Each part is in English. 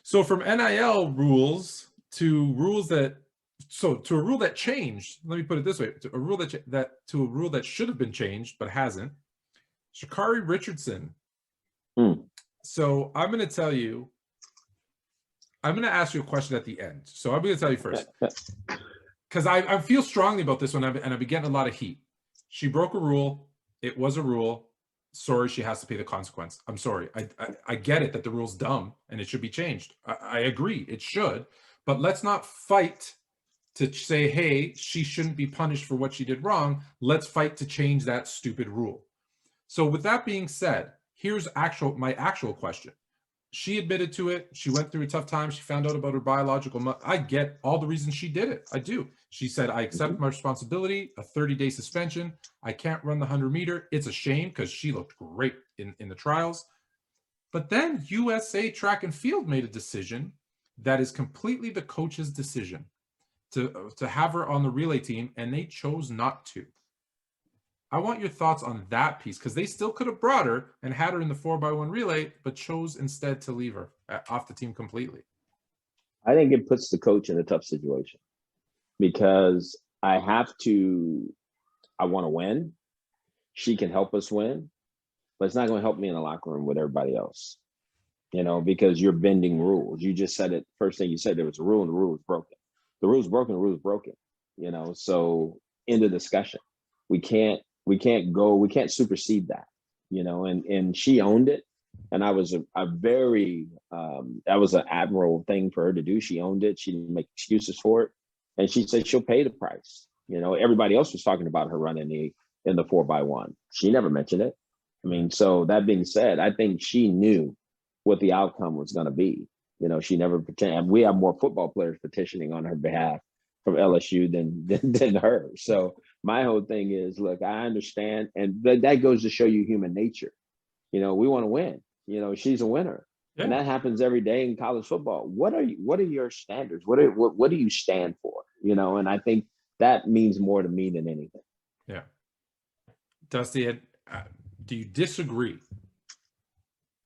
So from NIL rules to rules that, so to a rule that changed, let me put it this way, to a rule to a rule that should have been changed but hasn't. Sha'carri Richardson. So I'm going to tell you, I'm going to ask you a question at the end. So I'm going to tell you first, because I feel strongly about this one, and I've been getting a lot of heat. She broke a rule. It was a rule. Sorry, she has to pay the consequence. I'm sorry. I get it that the rule's dumb and it should be changed. I agree. It should. But let's not fight to say, hey, she shouldn't be punished for what she did wrong. Let's fight to change that stupid rule. So with that being said, here's my actual question. She admitted to it. She went through a tough time. She found out about her biological mother. I get all the reasons she did it. I do. She said, I accept my responsibility, a 30-day suspension. I can't run the 100-meter. It's a shame because she looked great in the trials. But then USA Track and Field made a decision that is completely the coach's decision to have her on the relay team, and they chose not to. I want your thoughts on that piece, because they still could have brought her and had her in the 4x1 relay, but chose instead to leave her off the team completely. I think it puts the coach in a tough situation, because I want to win. She can help us win, but it's not going to help me in the locker room with everybody else, because you're bending rules. You just said it. First thing you said, there was a rule and the rule was broken. The rule's broken, the rule's broken, so end of discussion. We can't supersede that, and she owned it. And I was that was an admirable thing for her to do. She owned it. She didn't make excuses for it. And she said she'll pay the price. Everybody else was talking about her running in the 4x1. She never mentioned it. So that being said, I think she knew what the outcome was going to be. She never pretended. We have more football players petitioning on her behalf from LSU than her. So my whole thing is, look, I understand. And that goes to show you human nature. We want to win. She's a winner. Yeah. And that happens every day in college football. What are your standards? What do you stand for? And I think that means more to me than anything. Yeah. Dusty, do you disagree?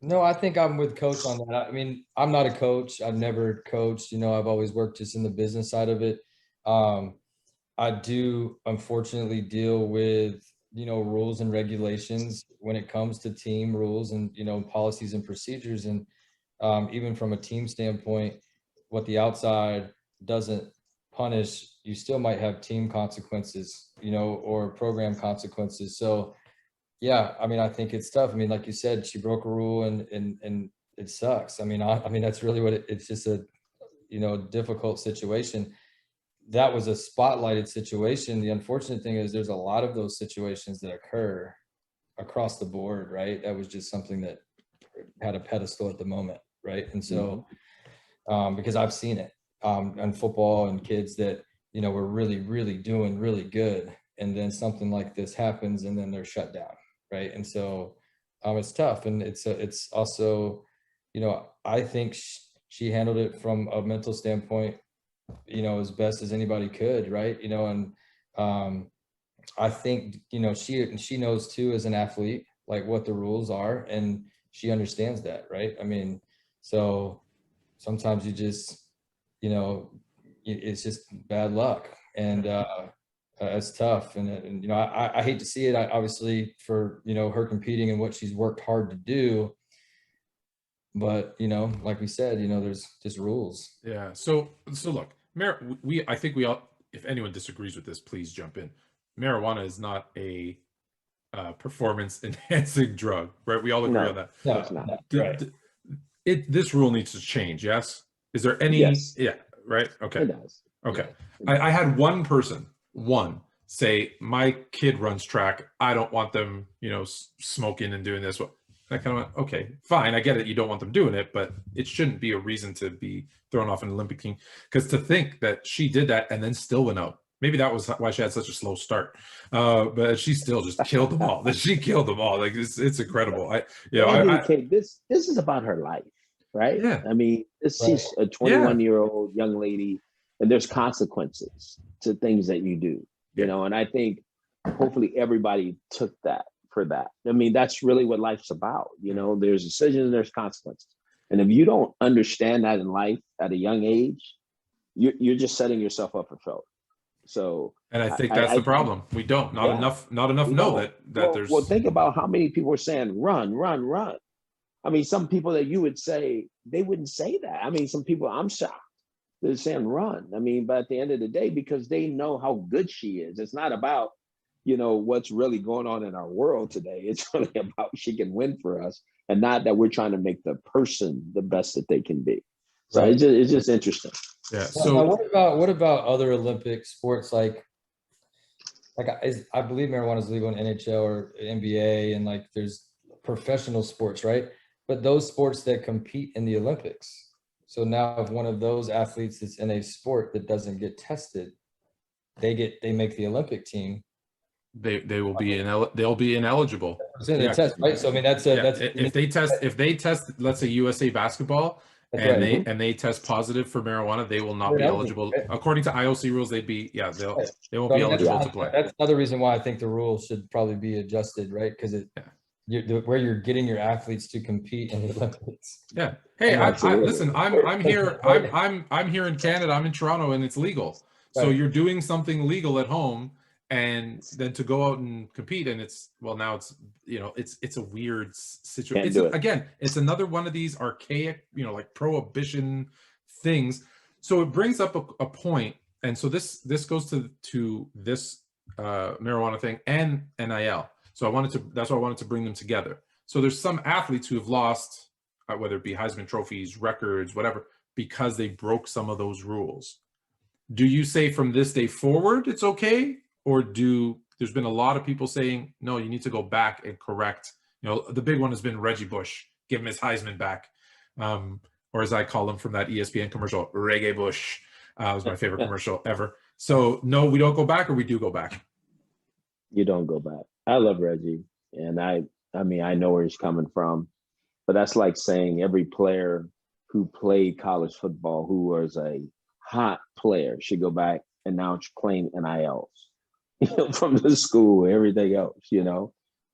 No, I think I'm with Coach on that. I'm not a coach. I've never coached. I've always worked just in the business side of it. I do unfortunately deal with, rules and regulations when it comes to team rules and, policies and procedures. And even from a team standpoint, what the outside doesn't punish, you still might have team consequences, or program consequences. So, yeah, I think it's tough. Like you said, she broke a rule and it sucks. That's really what it's just a, difficult situation. That was a spotlighted situation. The unfortunate thing is there's a lot of those situations that occur across the board, right? That was just something that had a pedestal at the moment, right? And so, because I've seen it in football and kids that, were really, really doing really good. And then something like this happens and then they're shut down, right? And so it's tough. And it's also, I think she handled it from a mental standpoint, as best as anybody could, right? And I think, she knows too, as an athlete, like what the rules are, and she understands that, right? So sometimes you just, it's just bad luck, and it's tough. And I hate to see it, obviously, for, her competing and what she's worked hard to do. But, like we said, there's just rules. Yeah. So look, I think we all, if anyone disagrees with this, please jump in. Marijuana is not a performance enhancing drug, right? We all agree on that. No, it's not. This rule needs to change. Yes. Is there any? Yes. Yeah. Right. Okay. It does. Okay. Yeah. I had one person say, my kid runs track. I don't want them, smoking and doing this. I kind of went, okay, fine. I get it. You don't want them doing it, but it shouldn't be a reason to be thrown off an Olympic team. Because to think that she did that and then still went out, maybe that was why she had such a slow start. But she still just killed them all. She killed them all. Like it's incredible. This is about her life, right? Yeah. She's a 21-year-old young lady, and there's consequences to things that you do, and I think hopefully everybody took that for that. That's really what life's about. There's decisions, there's consequences. And if you don't understand that in life at a young age, you're just setting yourself up for failure. So, And I think that's the problem. We don't. Not enough know that there's. Well, think about how many people are saying run, run, run. I mean, some people that you would say, they wouldn't say that. I mean, some people, I'm shocked. They're saying run. I mean, but at the end of the day, because they know how good she is. It's not about, what's really going on in our world today. It's really about she can win for us, and not that we're trying to make the person the best that they can be. So Right. it's just interesting. Yeah. So what about other Olympic sports like I believe marijuana is legal in NHL or NBA, and like there's professional sports, right? But those sports that compete in the Olympics. So now if one of those athletes is in a sport that doesn't get tested, they make the Olympic team. They will be they'll be ineligible. Test, right? So I mean that's if they test, let's say USA basketball, and they test positive for marijuana, they will not be eligible. Right? According to IOC rules, they won't be eligible to play. That's another reason why I think the rules should probably be adjusted, right? Because where you're getting your athletes to compete in the Olympics. Yeah. Hey, listen, I'm here. I'm here in Canada. I'm in Toronto, and it's legal. So Right. you're doing something legal at home, and then to go out and compete, and it's a weird situation. It's another one of these archaic, like prohibition things. So it brings up a point, and so this goes to this marijuana thing and NIL. So that's why I wanted to bring them together. So there's some athletes who have lost, whether it be Heisman trophies, records, whatever, because they broke some of those rules. Do you say from this day forward it's okay? Or there's been a lot of people saying, no, you need to go back and correct. The big one has been Reggie Bush, give him his Heisman back. Or as I call him from that ESPN commercial, Reggie Bush. Was my favorite commercial ever. So no, we don't go back, or we do go back? You don't go back. I love Reggie. And I mean, I know where he's coming from, but that's like saying every player who played college football, who was a hot player, should go back and now claim NILs. From the school, everything else,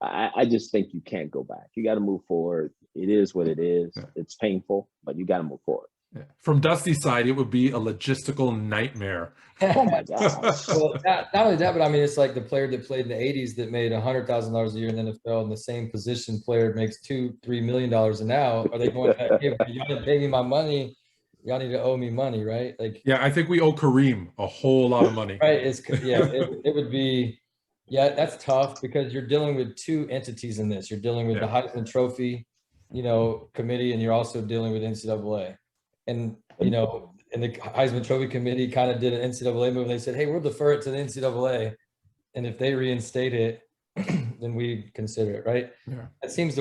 I just think you can't go back. You got to move forward. It is what it is. Yeah. It's painful, but you got to move forward. Yeah. From Dusty's side, it would be a logistical nightmare. Oh my gosh. Well, not only that, but I mean, it's like the player that played in the 80s that made $100,000 a year in the NFL, and the same position player makes $2-3 million and now. Are they going back, hey, you got to pay me my money? Y'all need to owe me money, right? Like, yeah, I think we owe Kareem a whole lot of money. Right? It would be, that's tough because you're dealing with two entities in this. You're dealing with the Heisman Trophy, committee, and you're also dealing with NCAA. And and the Heisman Trophy committee kind of did an NCAA move. They said, "Hey, we'll defer it to the NCAA, and if they reinstate it, then we consider it." Right? Yeah. That seems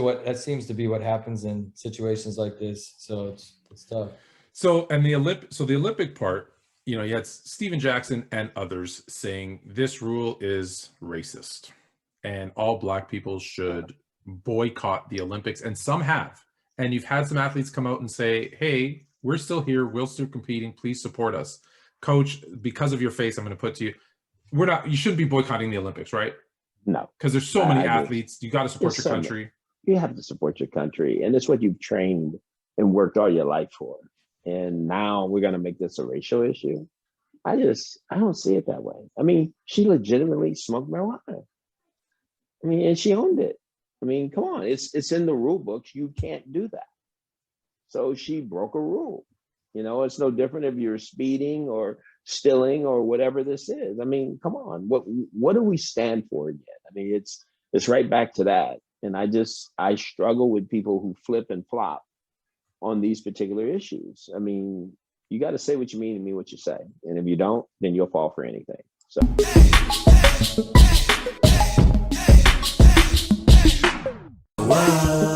to be what happens in situations like this. So it's tough. So, and the Olympic part, you had Steven Jackson and others saying this rule is racist and all Black people should boycott the Olympics. And some have. And you've had some athletes come out and say, hey, we're still here. We're still competing. Please support us. Coach, because of your face, I'm going to put to you, you shouldn't be boycotting the Olympics, right? No. Because there's so many athletes. You got to support your country. You have to support your country. And it's what you've trained and worked all your life for. And now we're going to make this a racial issue. I don't see it that way. I mean, she legitimately smoked marijuana. I mean, and she owned it. I mean, come on, it's in the rule books. You can't do that. So she broke a rule. It's no different if you're speeding or stealing or whatever this is. I mean, come on, what do we stand for again? I mean, it's right back to that. And I struggle with people who flip and flop on these particular issues. I mean, you got to say what you mean and mean what you say. And if you don't, then you'll fall for anything. So. Wow.